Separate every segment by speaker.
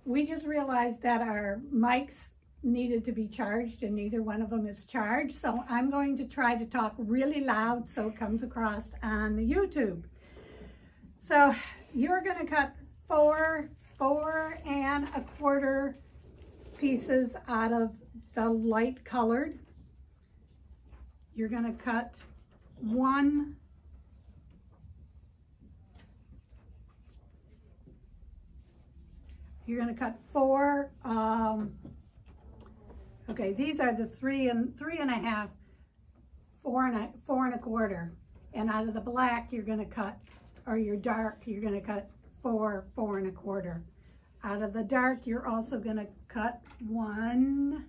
Speaker 1: we just realized that our mics needed to be charged and neither one of them is charged. So I'm going to try to talk really loud so it comes across on the YouTube. So you're going to cut four and a quarter pieces out of the light colored. You're going to cut one You're going to cut four. Okay, these are the three and a half, four and a quarter. And out of the black, you're going to cut, or your dark, you're going to cut four and a quarter. Out of the dark, you're also going to cut 1,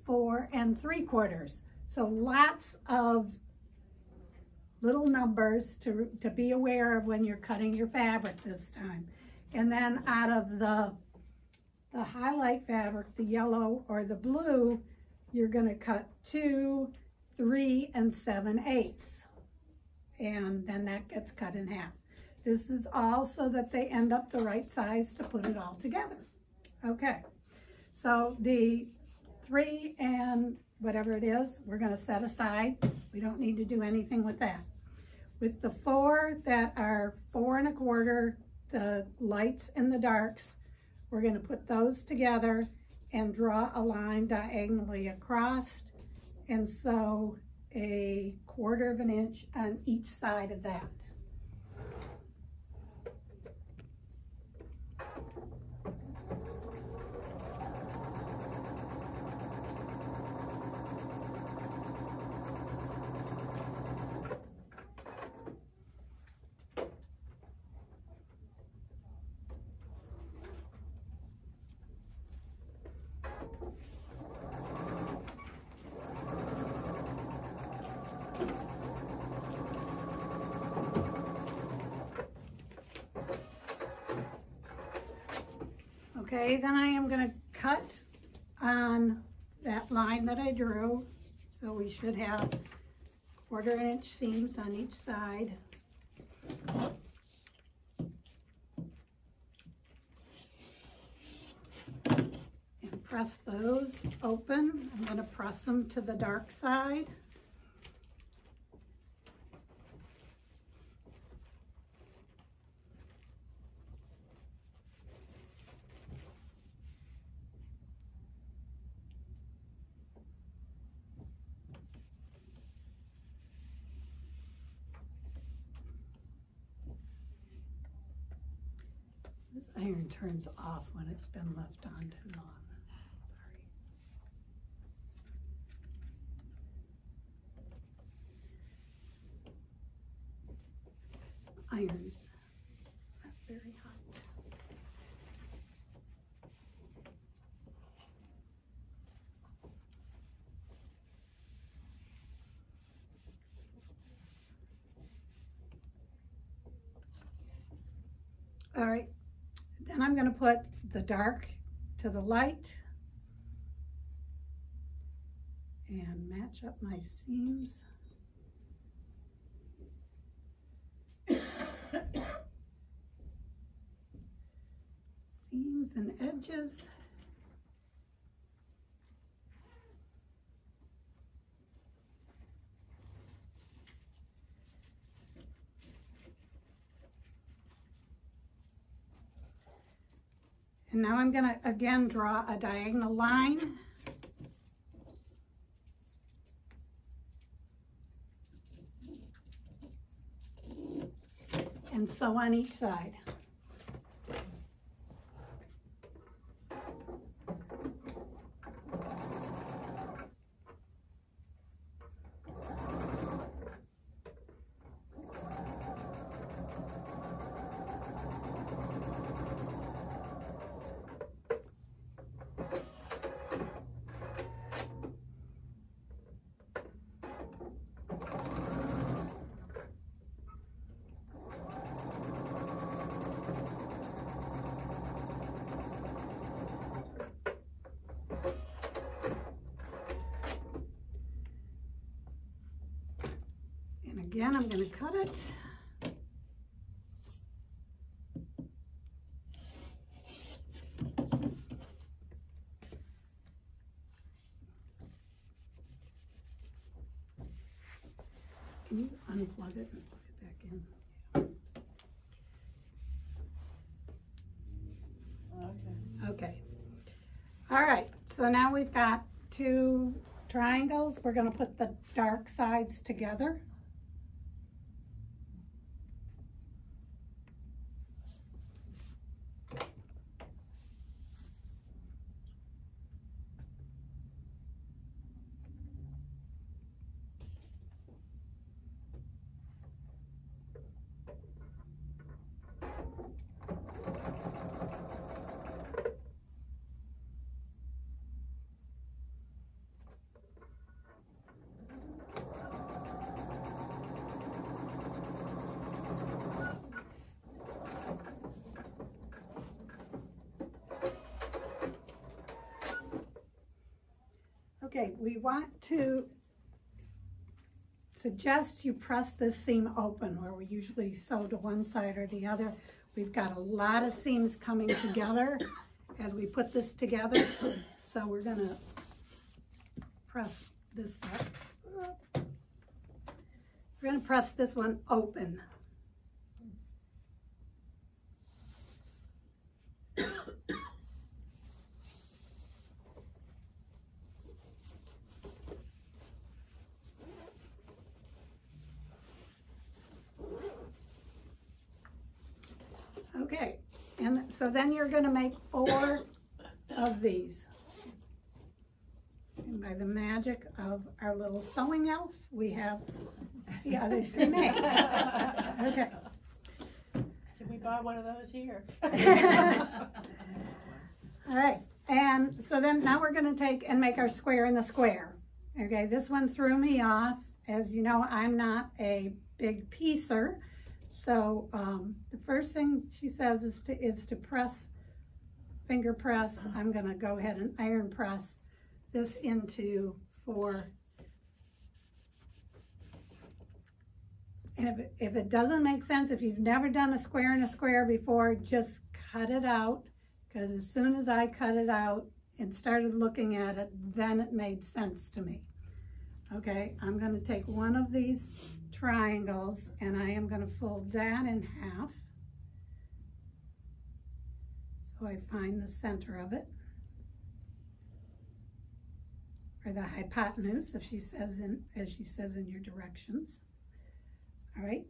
Speaker 1: 4 3/4. So lots of little numbers to be aware of when you're cutting your fabric this time. And then out of the highlight fabric, the yellow or the blue, you're going to cut 2, 3 7/8. And then that gets cut in half. This is all so that they end up the right size to put it all together. Okay, so the 3 and whatever it is, we're going to set aside. We don't need to do anything with that. With the 4 that are 4 1/4, the lights and the darks, we're going to put those together and draw a line diagonally across and sew a 1/4 of an inch on each side of that. Okay, then I am going to cut on that line that I drew. So we should have 1/4 inch seams on each side. And press those open. I'm going to press them to the dark side. This iron turns off when it's been left on too long. Sorry. Iron's not very hot. All right. Then I'm going to put the dark to the light and match up my seams. Seams and edges. And now I'm going to again draw a diagonal line. And sew on each side. Again, I'm going to cut it. Can you unplug it and plug it back in?
Speaker 2: Okay.
Speaker 1: Okay. All right, so now we've got 2 triangles. We're going to put the dark sides together. Okay, we want to suggest you press this seam open where we usually sew to one side or the other. We've got a lot of seams coming together as we put this together. So we're gonna press this up. We're gonna press this one open. Okay, and so then you're going to make 4 of these. And by the magic of our little sewing elf, we have the other 3 made. Okay.
Speaker 2: Can we buy one of those here?
Speaker 1: All right, and so then now we're going to take and make our square in the square. Okay, this one threw me off. As you know, I'm not a big piecer. So the first thing she says is to press, finger press. I'm going to go ahead and iron press this into 4. And if it doesn't make sense, if you've never done a square in a square before, just cut it out. Because as soon as I cut it out and started looking at it, then it made sense to me. Okay, I'm going to take one of these triangles and I am going to fold that in half so I find the center of it, or the hypotenuse, if she says as she says in your directions. All right,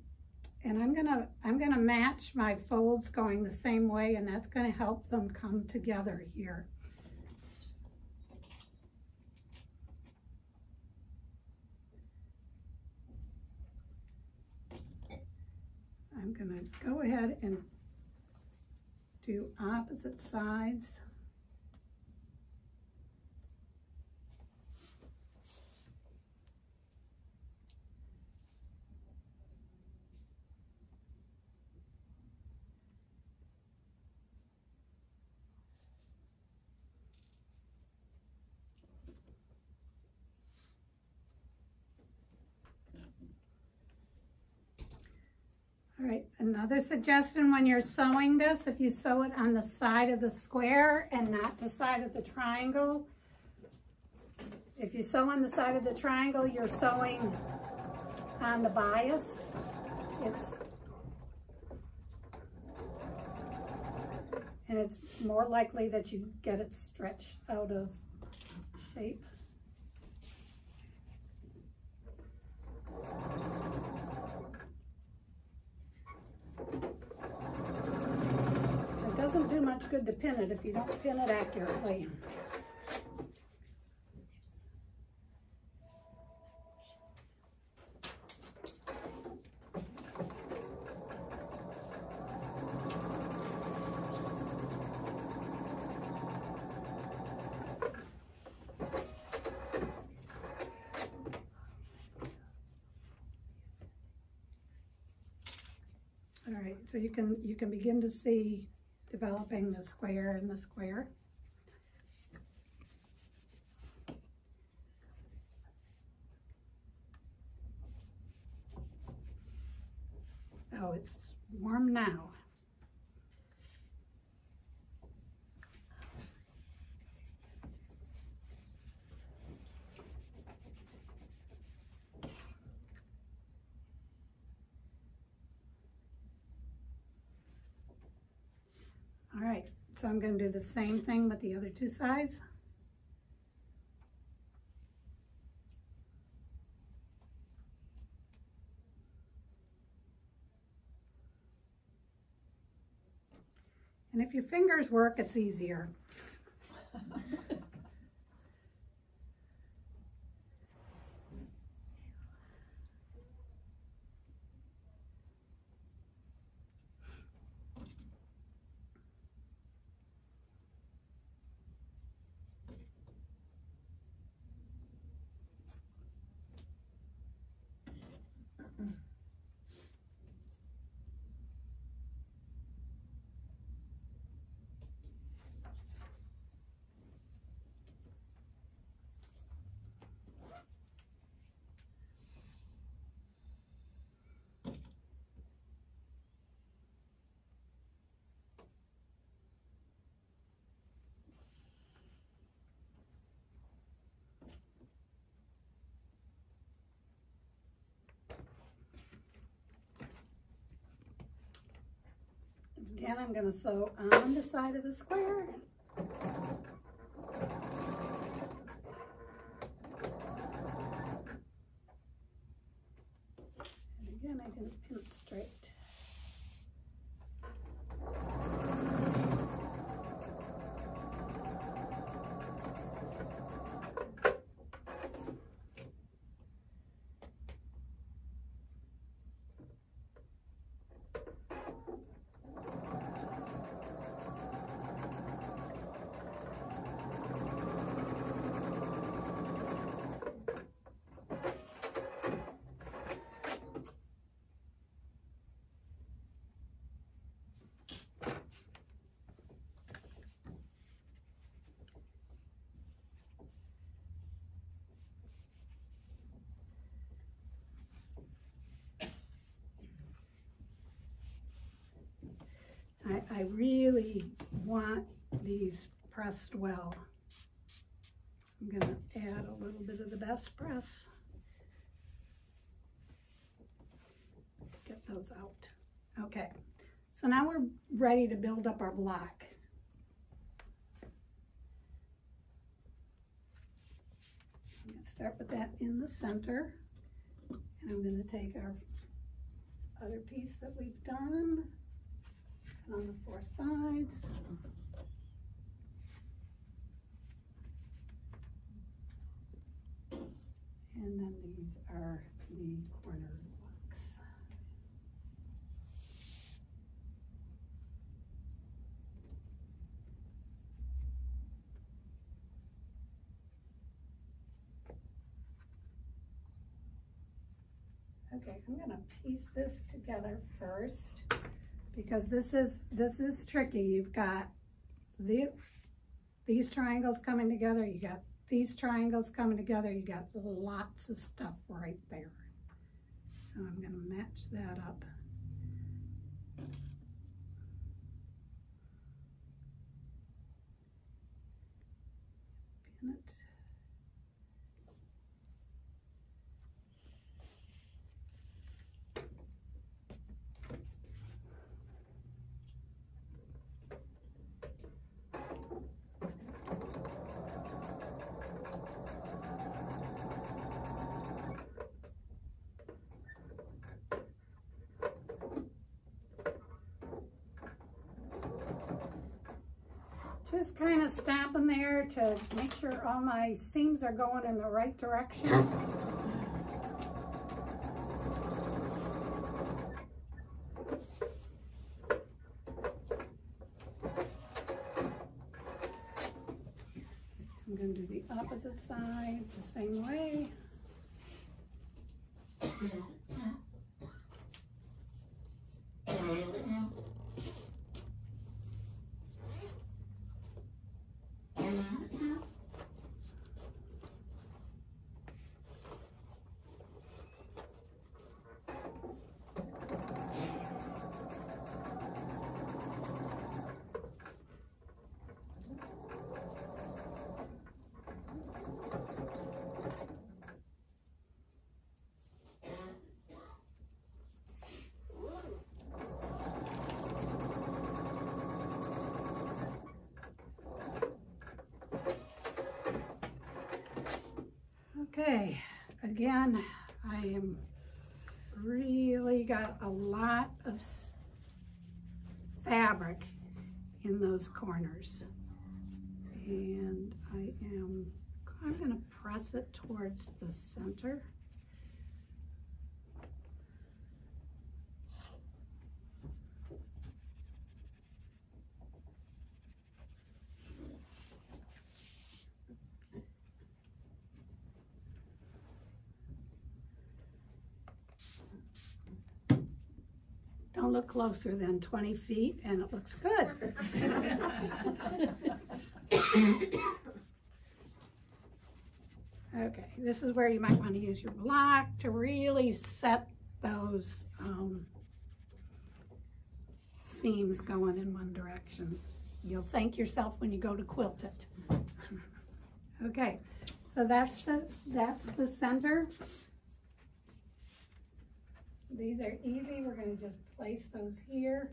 Speaker 1: and I'm gonna match my folds going the same way, and that's going to help them come together here. I'm going to go ahead and do opposite sides. All right, another suggestion when you're sewing this, if you sew it on the side of the square and not the side of the triangle, if you sew on the side of the triangle, you're sewing on the bias. And it's more likely that you get it stretched out of shape. It doesn't do much good to pin it if you don't pin it accurately. All right, so you can begin to see developing the square and the square. Oh, it's warm now. All right, so I'm going to do the same thing with the other two sides. And if your fingers work, it's easier. Again, I'm going to sew on the side of the square. And again, I didn't pin it straight. I really want these pressed well. I'm going to add a little bit of the best press. Get those out. Okay, so now we're ready to build up our block. I'm going to start with that in the center. And I'm going to take our other piece that we've done on the four sides. And then these are the corner blocks. Okay, I'm going to piece this together first, because this is tricky. You've got these triangles coming together, you got these triangles coming together, you got lots of stuff right there. So I'm going to match that up. Pin it. Just kind of stamping there to make sure all my seams are going in the right direction. I'm going to do the opposite side the same way. Okay, again, I am really got a lot of fabric in those corners. And I'm going to press it towards the center. Don't look closer than 20 feet and it looks good. Okay, this is where you might want to use your block to really set those seams going in one direction. You'll thank yourself when you go to quilt it. Okay, so that's the center. These are easy. We're going to just place those here.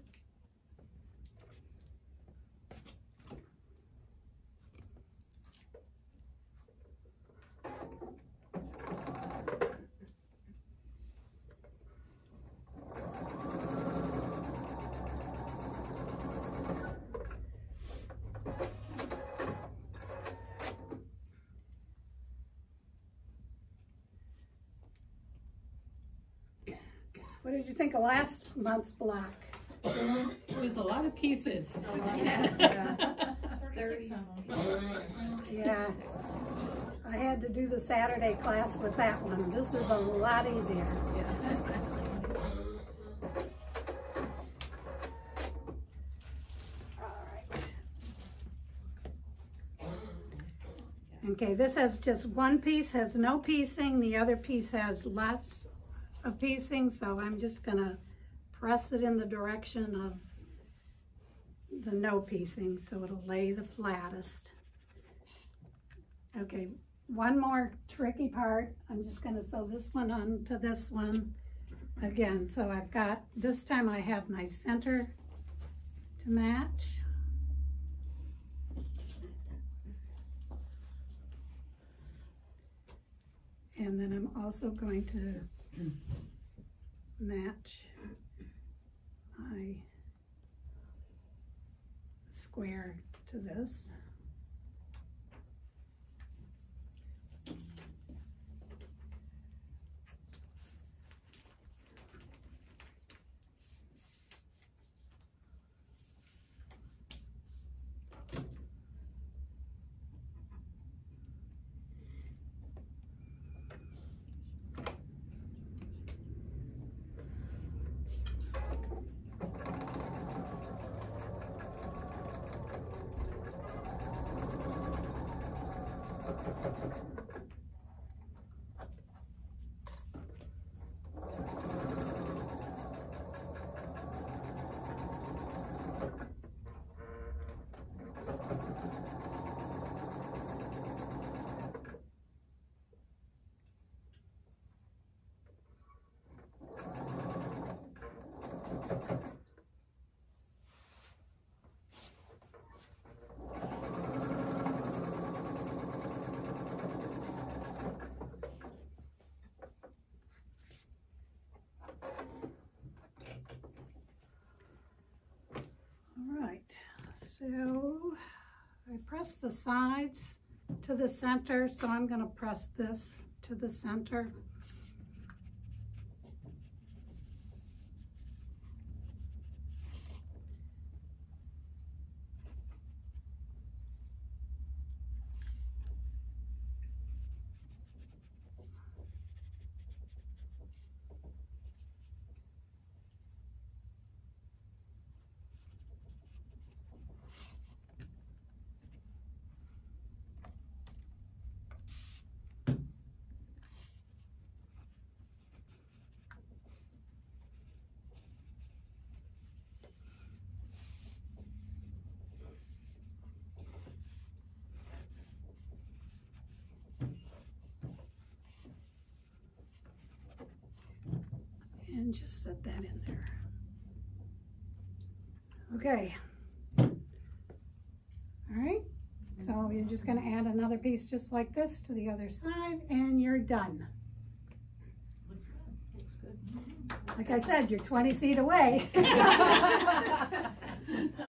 Speaker 1: What did you think of last month's block?
Speaker 2: It was a lot of pieces.
Speaker 3: Yeah.
Speaker 2: 36 of them.
Speaker 1: Yeah, I had to do the Saturday class with that one. This is a lot easier. All right. Okay, this has just one piece, has no piecing. The other piece has lots of piecing, so I'm just gonna press it in the direction of the no piecing so it'll lay the flattest. Okay, one more tricky part. I'm just gonna sew this one onto this one again. So I've got, this time I have my center to match. And then I'm also going to match my square to this. So I press the sides to the center, so I'm going to press this to the center. And just set that in there. Okay. All right. So you're just gonna add another piece just like this to the other side, and you're done. Like I said, you're 20 feet away.